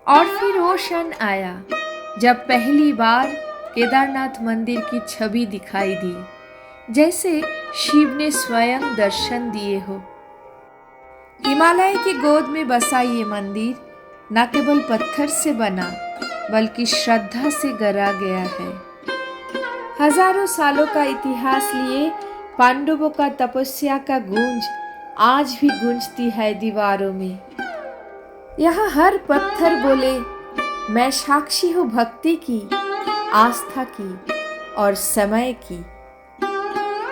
और फिर वो क्षण आया जब पहली बार केदारनाथ मंदिर की छवि दिखाई दी, जैसे शिव ने स्वयं दर्शन दिए हो। हिमालय की गोद में बसा ये मंदिर न केवल पत्थर से बना बल्कि श्रद्धा से गढ़ा गया है। हजारों सालों का इतिहास लिए पांडवों का तपस्या का गूंज आज भी गूंजती है दीवारों में। यहाँ हर पत्थर बोले, मैं साक्षी हूँ भक्ति की, आस्था की और समय की।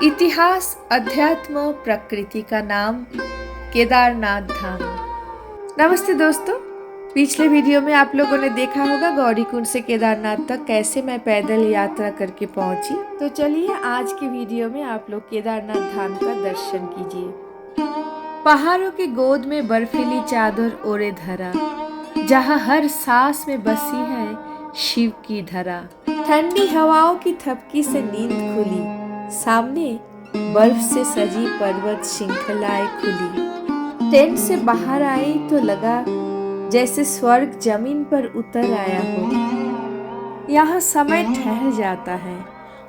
इतिहास, अध्यात्म, प्रकृति का नाम केदारनाथ धाम। नमस्ते दोस्तों, पिछले वीडियो में आप लोगों ने देखा होगा गौरीकुंड से केदारनाथ तक कैसे मैं पैदल यात्रा करके पहुंची। तो चलिए आज के वीडियो में आप लोग केदारनाथ धाम का दर्शन कीजिए। पहाड़ों की गोद में बर्फीली चादर ओढ़े धरा, जहां हर सांस में बसी है शिव की धरा। ठंडी हवाओं की थपकी से नींद खुली, सामने बर्फ से सजी पर्वत श्रृंखलाएं खुली। टेंट से बाहर आई तो लगा जैसे स्वर्ग जमीन पर उतर आया हो। यहाँ समय ठहर जाता है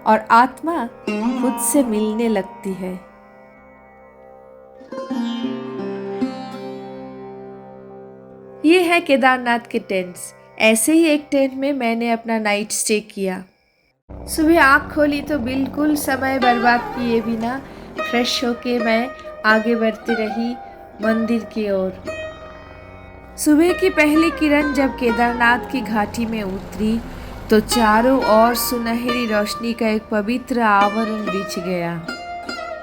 और आत्मा खुद से मिलने लगती है। ये है केदारनाथ के टेंट्स। ऐसे ही एक टेंट में मैंने अपना नाइट स्टे किया। सुबह आँख खोली तो बिल्कुल समय बर्बाद किए बिना फ्रेश होके मैं आगे बढ़ती रही मंदिर की ओर। सुबह की पहली किरण जब केदारनाथ की घाटी में उतरी तो चारों ओर सुनहरी रोशनी का एक पवित्र आवरण बिछ गया।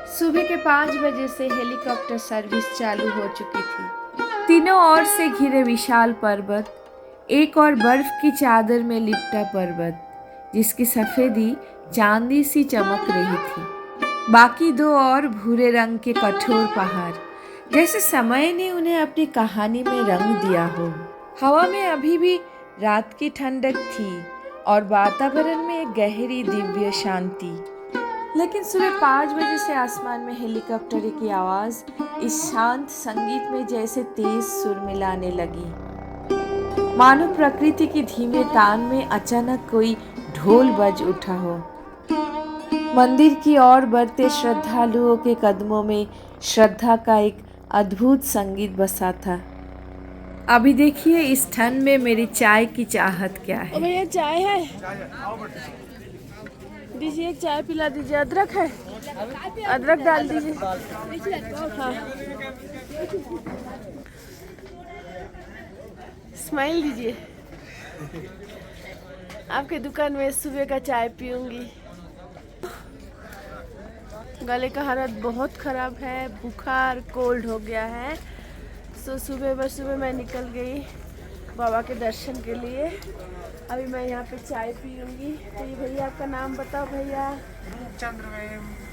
सुबह के 5 बजे से हेलीकॉप्टर सर्विस चालू हो चुकी थी। तीनों ओर से घिरे विशाल पर्वत, एक और बर्फ की चादर में लिपटा पर्वत जिसकी सफेदी चांदी सी चमक रही थी। बाकी 2 और भूरे रंग के कठोर पहाड़, जैसे समय ने उन्हें अपनी कहानी में रंग दिया हो। हवा में अभी भी रात की ठंडक थी और वातावरण में एक गहरी दिव्य शांति। लेकिन सुबह 5 बजे से आसमान में हेलीकॉप्टर की आवाज इस शांत संगीत में जैसे तेज सुर मिलाने लगी, मानो प्रकृति की धीमे तान में अचानक कोई ढोल बज उठा हो। मंदिर की ओर बढ़ते श्रद्धालुओं के कदमों में श्रद्धा का एक अद्भुत संगीत बसा था। अभी देखिए इस ठंड में मेरी चाय की चाहत क्या है। भैया चाय है, दीजिए एक चाय पिला दीजिए। अदरक है, अदरक डाल दीजिए। हाँ, स्माइल दीजिए। आपके दुकान में सुबह का चाय पीऊंगी। गले का हालत बहुत ख़राब है, बुखार कोल्ड हो गया है। सो सुबह मैं निकल गई बाबा के दर्शन के लिए। अभी मैं यहाँ पे चाय पीऊंगी। तो ये भैया आपका नाम बताओ भैया।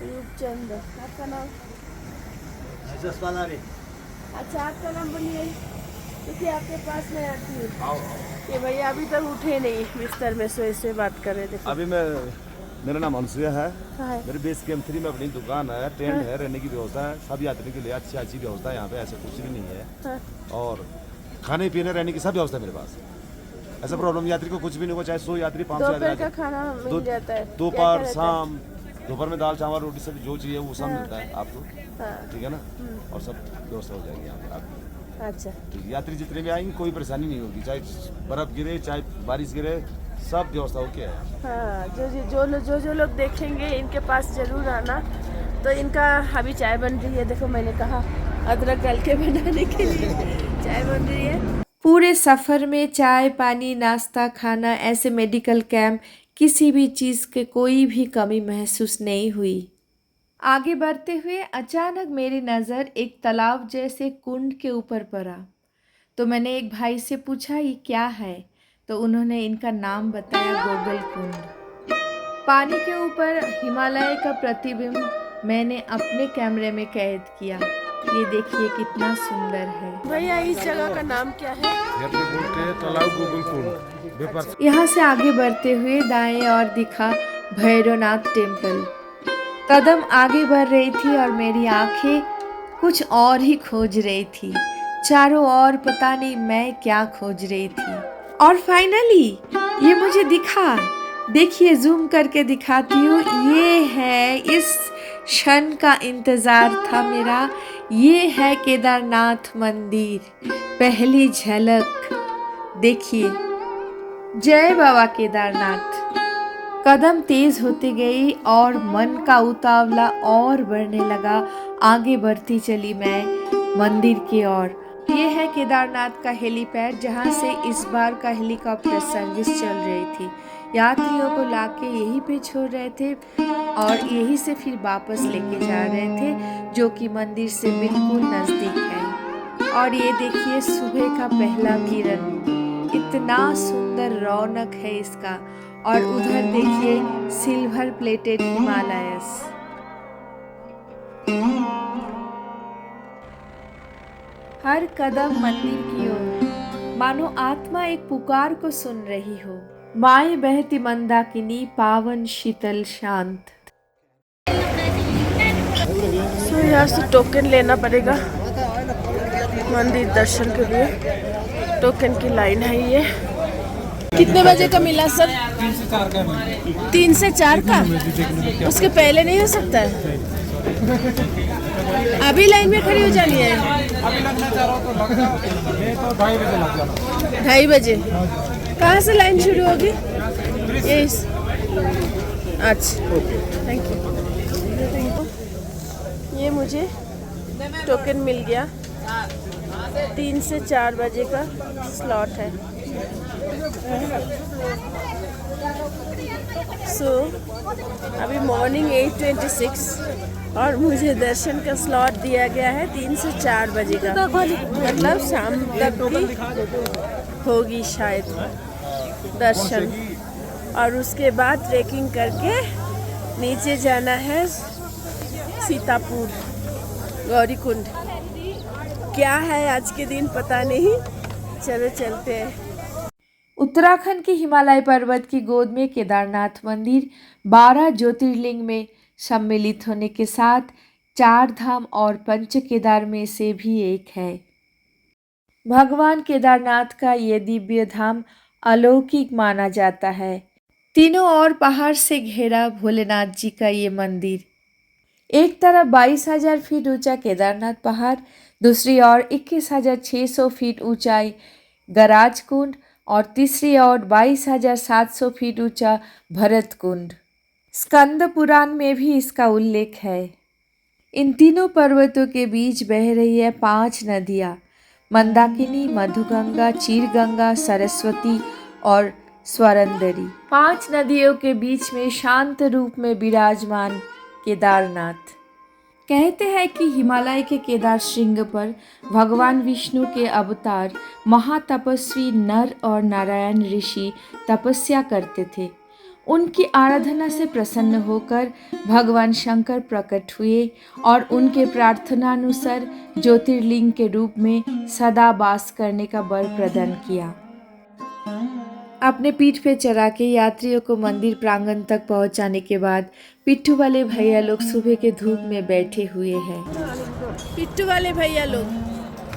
रूपचंद। आपका नाम? अच्छा, आपका नाम बोलिए, क्योंकि आपके पास मैं आती हूँ। ये भैया अभी तक उठे नहीं, बिस्तर में सोए बात कर रहे थे। अभी मेरा नाम अनुसुया है। मेरे बेस कैंप 3 में अपनी दुकान है, टेंट है, रहने की व्यवस्था है। सब यात्री के लिए अच्छी व्यवस्था है यहाँ पे, ऐसा कुछ भी नहीं है। और खाने पीने रहने की सब व्यवस्था है मेरे पास। ऐसा प्रॉब्लम यात्री को कुछ भी नहीं हो, चाहे 100 यात्री 500 दोपहर का खाना मिल जाता है। दोपहर शाम, दोपहर में दाल चावल रोटी सब जो चाहिए वो सब मिलता है आपको। ठीक है ना, और सब व्यवस्था हो जाएगी यहाँ पर आपकी। अच्छा, यात्री जितने भी आएंगे कोई परेशानी नहीं होगी, चाहे बर्फ गिरे चाहे बारिश गिरे, सब व्यवस्था ओके है। हाँ, जो लोग देखेंगे इनके पास जरूर आना। तो इनका अभी चाय बन रही है, देखो मैंने कहा अदरक डाल के बनाने के लिए चाय बन रही है। पूरे सफ़र में चाय, पानी, नाश्ता, खाना, ऐसे मेडिकल कैंप, किसी भी चीज़ के कोई भी कमी महसूस नहीं हुई। आगे बढ़ते हुए अचानक मेरी नज़र एक तालाब जैसे कुंड के ऊपर पड़ा। तो मैंने एक भाई से पूछा ये क्या है, तो उन्होंने इनका नाम बताया, गोगल कुंड। पानी के ऊपर हिमालय का प्रतिबिंब मैंने अपने कैमरे में कैद किया। ये देखिए कितना सुंदर है। भैया इस जगह का नाम क्या है? तालाब गोगल कुंड। यहाँ से आगे बढ़ते हुए दाएं ओर दिखा भैरवनाथ टेम्पल। कदम आगे बढ़ रही थी और मेरी आंखें कुछ और ही खोज रही थी। चारों ओर पता नहीं मैं क्या खोज रही थी। और फाइनली ये मुझे दिखा। देखिए, जूम करके दिखाती हूँ। ये है, इस क्षण का इंतज़ार था मेरा। ये है केदारनाथ मंदिर, पहली झलक। देखिए, जय बाबा केदारनाथ। कदम तेज होती गई और मन का उतावला और बढ़ने लगा। आगे बढ़ती चली मैं मंदिर की ओर। ये है केदारनाथ का हेलीपैड, जहाँ से इस बार का हेलीकॉप्टर सर्विस चल रही थी। यात्रियों को लाके यहीं पे छोड़ रहे थे और यहीं से फिर वापस लेके जा रहे थे, जो कि मंदिर से बिल्कुल नज़दीक है। और ये देखिए, सुबह का पहला किरण, इतना सुंदर रौनक है इसका। और उधर देखिए, सिल्वर प्लेटेड हिमालयस। हर कदम मंदिर की ओर, मानो आत्मा एक पुकार को सुन रही हो। माए बहती मंदाकिनी, पावन शीतल शांत। तो यहाँ से टोकन लेना पड़ेगा मंदिर दर्शन के लिए। टोकन की लाइन है ये। कितने बजे का मिला सर? 3 से 4 का मिला। 3 से 4 का? उसके पहले नहीं हो सकता है? अभी लाइन में खड़ी हो जानी है? अभी लगना चाह रहा हो तो लग जाओ, नहीं तो 2:30 बजे लग जाना। 2:30 बजे? कहाँ से लाइन शुरू होगी? अच्छा, थैंक यू। ये मुझे टोकन मिल गया। 3 से 4 बजे का स्लॉट है। अभी मॉर्निंग 8:26 और मुझे दर्शन का स्लॉट दिया गया है 3 से 4 बजे का। मतलब शाम तक की होगी शायद दर्शन। और उसके बाद ट्रेकिंग करके नीचे जाना है सीतापुर गौरीकुंड। क्या है आज के दिन पता नहीं, चलो चलते हैं। उत्तराखंड के हिमालय पर्वत की गोद में केदारनाथ मंदिर 12 ज्योतिर्लिंग में सम्मिलित होने के साथ 4 धाम और पंच केदार में से भी एक है। भगवान केदारनाथ का ये दिव्य धाम अलौकिक माना जाता है। तीनों ओर पहाड़ से घिरा भोलेनाथ जी का ये मंदिर। एक तरफ 22,000 फीट ऊंचा केदारनाथ पहाड़, दूसरी ओर 21,600 फीट ऊंचाई गराज कुंड और तीसरी ओर 22,700 फीट ऊंचा भरत कुंड। स्कंद पुराण में भी इसका उल्लेख है। इन तीनों पर्वतों के बीच बह रही है 5 नदियाँ, मंदाकिनी, मधुगंगा, चीरगंगा, सरस्वती और स्वरंदरी। 5 नदियों के बीच में शांत रूप में विराजमान केदारनाथ। कहते हैं कि हिमालय के केदार श्रृंग पर भगवान विष्णु के अवतार महातपस्वी नर और नारायण ऋषि तपस्या करते थे। उनकी आराधना से प्रसन्न होकर भगवान शंकर प्रकट हुए और उनके प्रार्थनानुसार ज्योतिर्लिंग के रूप में सदा वास करने का वर प्रदान किया। अपने पीठ पे चढ़ा के यात्रियों को मंदिर प्रांगण तक पहुंचाने के बाद पिट्ठू वाले भैया लोग सुबह के धूप में बैठे हुए हैं। पिट्ठू वाले भैया लोग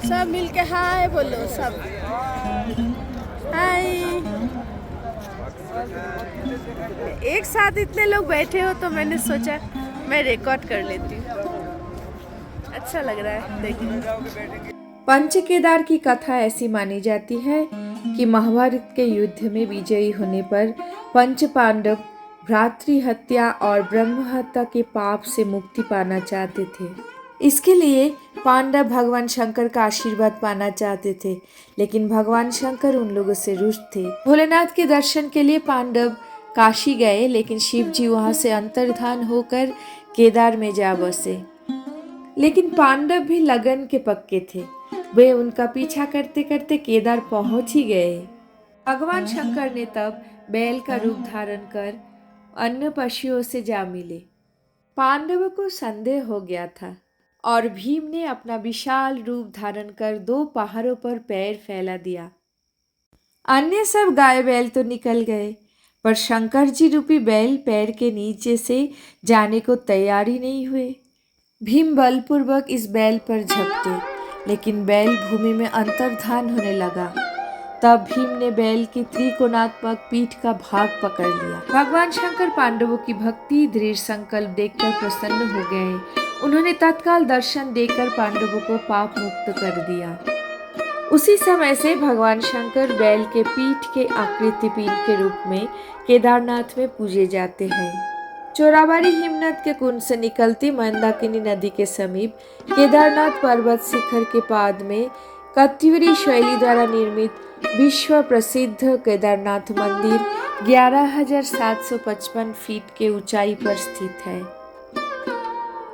सब मिलके हाय बोलो, सब हाय। एक साथ इतने लोग बैठे हो तो मैंने सोचा मैं रिकॉर्ड कर लेती हूँ। अच्छा लग रहा है देखने। पंच केदार की कथा ऐसी मानी जाती है कि महाभारत के युद्ध में विजयी होने पर पंच पांडव भ्रातृ हत्या और ब्रह्म हत्या के पाप से मुक्ति पाना चाहते थे। इसके लिए पांडव भगवान शंकर का आशीर्वाद पाना चाहते थे, लेकिन भगवान शंकर उन लोगों से रुष्ट थे। भोलेनाथ के दर्शन के लिए पांडव काशी गए, लेकिन शिव जी वहां से अंतर्धान होकर केदार में जा बसे। लेकिन पांडव भी लगन के पक्के थे। वे उनका पीछा करते करते केदार पहुंच ही गए। भगवान शंकर ने तब बैल का रूप धारण कर अन्य पशुओं से जा मिले। पांडवों को संदेह हो गया था और भीम ने अपना विशाल रूप धारण कर 2 पहाड़ों पर पैर फैला दिया। अन्य सब गाय बैल तो निकल गए, पर शंकर जी रूपी बैल पैर के नीचे से जाने को तैयार ही नहीं हुए। भीम बलपूर्वक इस बैल पर झपटे, लेकिन बैल भूमि में अंतर्धान होने लगा। तब भीम ने बैल की त्रिकोणात्मक पीठ का भाग पकड़ लिया। भगवान शंकर पांडवों की भक्ति दृढ़ संकल्प देखकर प्रसन्न हो गए। उन्होंने तत्काल दर्शन देकर पांडवों को पाप मुक्त कर दिया। उसी समय से भगवान शंकर बैल के पीठ के आकृति पिंड के रूप में केदारनाथ में पूजे जाते हैं। चोराबाड़ी हिमनद के कुंड से निकलती मंदाकिनी नदी के समीप केदारनाथ पर्वत शिखर के पाद में कत्यूरी शैली द्वारा निर्मित विश्व प्रसिद्ध केदारनाथ मंदिर 11,755 फीट के ऊंचाई पर स्थित है।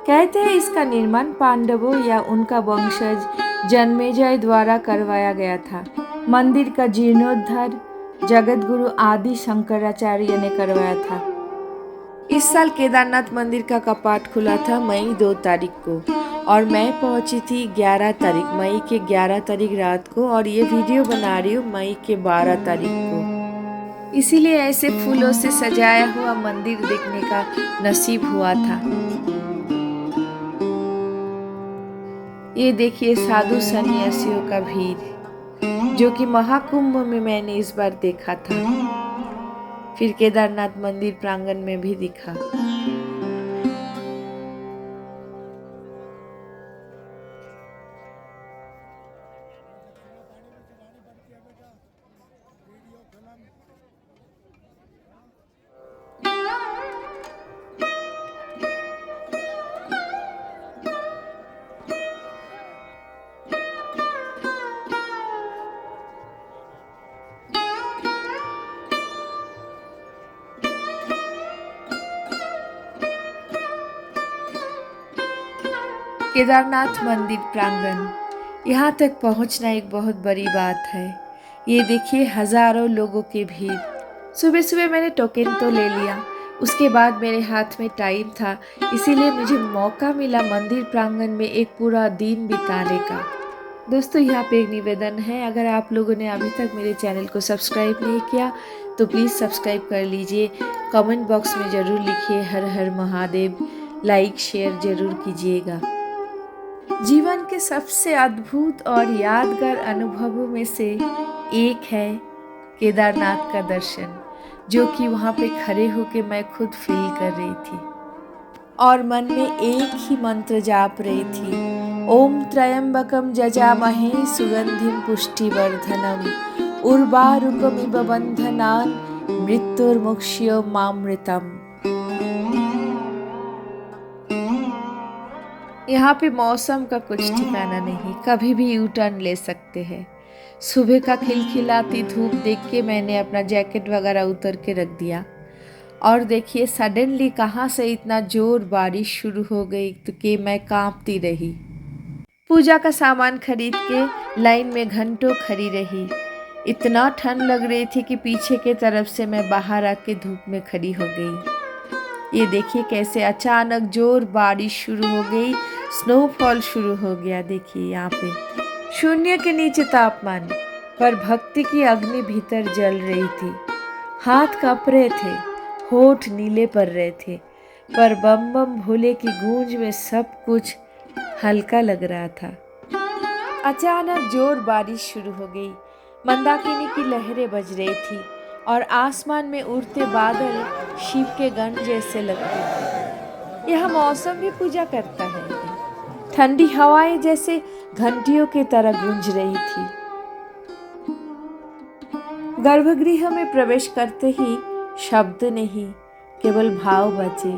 कहते हैं इसका निर्माण पांडवों या उनका वंशज जन्मेजय द्वारा करवाया गया था। मंदिर का जीर्णोद्धार जगत गुरु आदि शंकराचार्य ने करवाया था। इस साल केदारनाथ मंदिर का कपाट खुला था मई 2 तारीख को और मैं पहुंची थी 11 तारीख मई के 11 तारीख रात को, और ये वीडियो बना रही हूँ मई के 12 तारीख को। इसीलिए ऐसे फूलों से सजाया हुआ मंदिर देखने का नसीब हुआ था। ये देखिए साधु सन्यासियों का भीड़ जो कि महाकुंभ में मैंने इस बार देखा था, फिर केदारनाथ मंदिर प्रांगण में भी दिखा। केदारनाथ मंदिर प्रांगण, यहाँ तक पहुँचना एक बहुत बड़ी बात है। ये देखिए हजारों लोगों की भीड़। सुबह सुबह मैंने टोकन तो ले लिया, उसके बाद मेरे हाथ में टाइम था, इसीलिए मुझे मौका मिला मंदिर प्रांगण में एक पूरा दिन बिताने का। दोस्तों यहाँ पे एक निवेदन है, अगर आप लोगों ने अभी तक मेरे चैनल को सब्सक्राइब नहीं किया तो प्लीज़ सब्सक्राइब कर लीजिए। कमेंट बॉक्स में ज़रूर लिखिए हर हर महादेव, लाइक शेयर ज़रूर कीजिएगा। जीवन के सबसे अद्भुत और यादगार अनुभवों में से एक है केदारनाथ का दर्शन, जो कि वहाँ पे खड़े होके मैं खुद फील कर रही थी और मन में एक ही मंत्र जाप रही थी, ओम त्र्यंबकम जजामहे सुगंधिम पुष्टिवर्धनम उर्वारुकमिव बंधनान् मृत्युर्मुक्ष्यो मामृतम। यहाँ पे मौसम का कुछ ठिकाना नहीं, कभी भी यू टर्न ले सकते हैं। सुबह का खिलखिलाती धूप देख के मैंने अपना जैकेट वगैरह उतर के रख दिया और देखिए सडनली कहाँ से इतना जोर बारिश शुरू हो गई तो कि मैं कांपती रही। पूजा का सामान खरीद के लाइन में घंटों खड़ी रही। इतना ठंड लग रही थी कि पीछे के तरफ से मैं बाहर आके धूप में खड़ी हो गई। ये देखिए कैसे अचानक जोर बारिश शुरू हो गई, स्नोफॉल शुरू हो गया। देखिए यहाँ पे शून्य के नीचे तापमान, पर भक्ति की अग्नि भीतर जल रही थी। हाथ कांप रहे थे, होठ नीले पड़ रहे थे, पर बम बम भोले की गूंज में सब कुछ हल्का लग रहा था। अचानक जोर बारिश शुरू हो गई, मंदाकिनी की लहरें बज रही थी और आसमान में उड़ते बादल शिव के गण जैसे लगते थे। यह मौसम भी पूजा करता है। ठंडी हवाएं जैसे घंटियों की तरह गूंज रही थी। गर्भगृह में प्रवेश करते ही शब्द नहीं, केवल भाव बचे।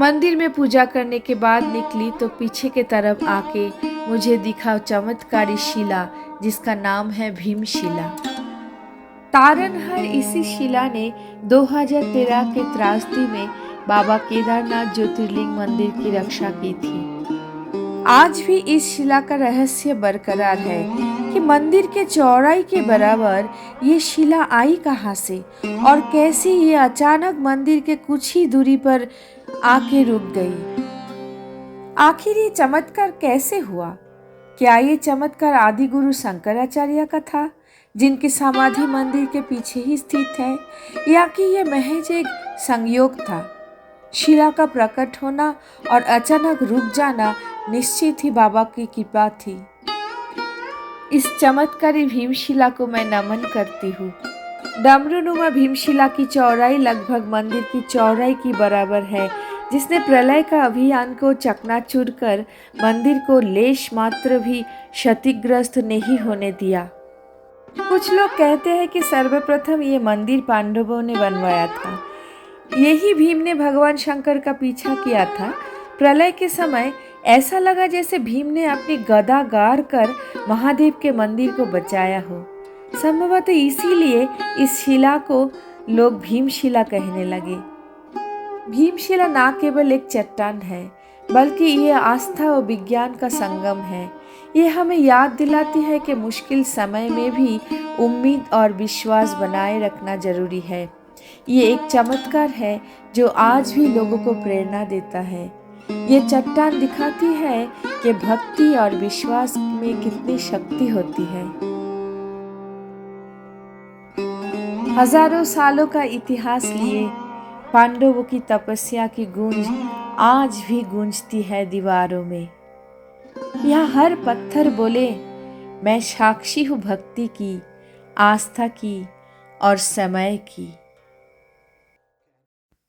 मंदिर में पूजा करने के बाद निकली तो पीछे के तरफ आके मुझे दिखा चमत्कारी शिला, जिसका नाम है भीम शिला। तारनहार इसी शिला ने 2013 के त्रासदी में बाबा केदारनाथ ज्योतिर्लिंग मंदिर की रक्षा की थी। आज भी इस शिला का रहस्य बरकरार है कि मंदिर के चौड़ाई के बराबर ये शिला आई कहाँ से और कैसे ये अचानक मंदिर के कुछ ही दूरी पर आके रुक गई। आखिर ये चमत्कार कैसे हुआ? क्या ये चमत्कार आदि गुरु शंकराचार्य का था, जिनकी समाधि मंदिर के पीछे ही स्थित है, या कि यह महज एक संयोग था? शिला का प्रकट होना और अचानक रुक जाना निश्चित ही बाबा की कृपा थी। इस चमत्कारी भीमशिला को मैं नमन करती हूँ। डमरूनुमा भीमशिला की चौड़ाई लगभग मंदिर की चौड़ाई की बराबर है, जिसने प्रलय का अभियान को चकनाचूर कर मंदिर को लेश मात्र भी क्षतिग्रस्त नहीं होने दिया। कुछ लोग कहते हैं कि सर्वप्रथम ये मंदिर पांडवों ने बनवाया था। यही भीम ने भगवान शंकर का पीछा किया था। प्रलय के समय ऐसा लगा जैसे भीम ने अपनी गदा गाड़ कर महादेव के मंदिर को बचाया हो। संभवतः इसीलिए इस शिला को लोग भीमशिला कहने लगे। भीमशिला न केवल एक चट्टान है, बल्कि ये आस्था और विज्ञान का संगम है। ये हमें याद दिलाती है कि मुश्किल समय में भी उम्मीद और विश्वास बनाए रखना जरूरी है। ये एक चमत्कार है जो आज भी लोगों को प्रेरणा देता है। ये चट्टान दिखाती है कि भक्ति और विश्वास में कितनी शक्ति होती है। हजारों सालों का इतिहास लिए पांडवों की तपस्या की गूंज आज भी गूंजती है दीवारों में। यहाँ हर पत्थर बोले, मैं साक्षी हूँ भक्ति की, आस्था की और समय की।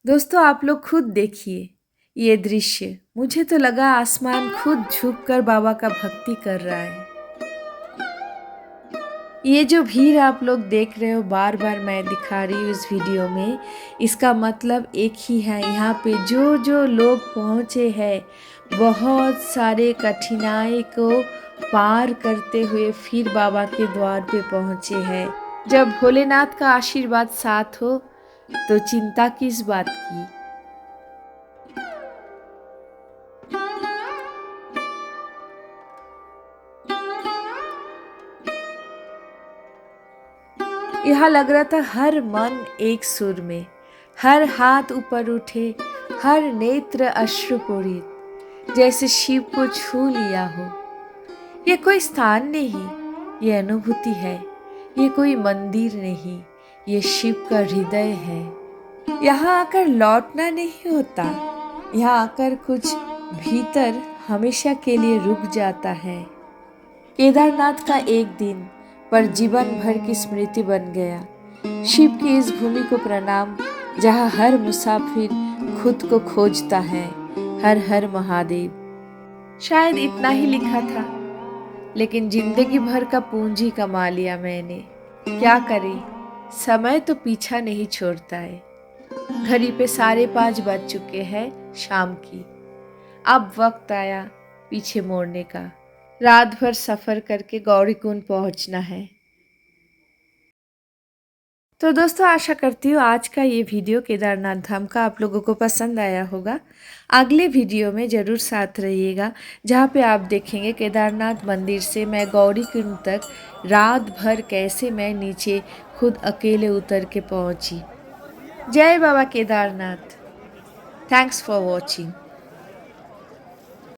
दोस्तों, आप लोग खुद देखिए ये दृश्य। मुझे तो लगा आसमान खुद झुककर बाबा का भक्ति कर रहा है। ये जो भीड़ आप लोग देख रहे हो, बार बार मैं दिखा रही हूँ इस वीडियो में, इसका मतलब एक ही है। यहाँ पे जो जो लोग पहुँचे हैं, बहुत सारे कठिनाई को पार करते हुए फिर बाबा के द्वार पे पहुँचे हैं। जब भोलेनाथ का आशीर्वाद साथ हो तो चिंता किस बात की। यहाँ लग रहा था हर मन एक सुर में, हर हाथ ऊपर उठे, हर नेत्र अश्रुपूरित, जैसे शिव को छू लिया हो। ये कोई स्थान नहीं, ये अनुभूति है। ये कोई मंदिर नहीं, ये शिव का हृदय है। यहाँ आकर लौटना नहीं होता, यहाँ आकर कुछ भीतर हमेशा के लिए रुक जाता है। केदारनाथ का एक दिन पर जीवन भर की स्मृति बन गया। शिव की इस भूमि को प्रणाम, जहाँ हर मुसाफिर खुद को खोजता है। हर हर महादेव। शायद इतना ही लिखा था, लेकिन जिंदगी भर का पूंजी कमा लिया मैंने। क्या करें, समय तो पीछा नहीं छोड़ता है। घड़ी पे 5:30 बज चुके हैं शाम की। अब वक्त आया पीछे मोड़ने का। रात भर सफ़र करके गौरीकुंड पहुंचना है। तो दोस्तों, आशा करती हूँ आज का ये वीडियो केदारनाथ धाम का आप लोगों को पसंद आया होगा। अगले वीडियो में ज़रूर साथ रहिएगा, जहाँ पे आप देखेंगे केदारनाथ मंदिर से मैं गौरीकुंड तक रात भर कैसे मैं नीचे खुद अकेले उतर के पहुँची। जय बाबा केदारनाथ। Thanks for watching.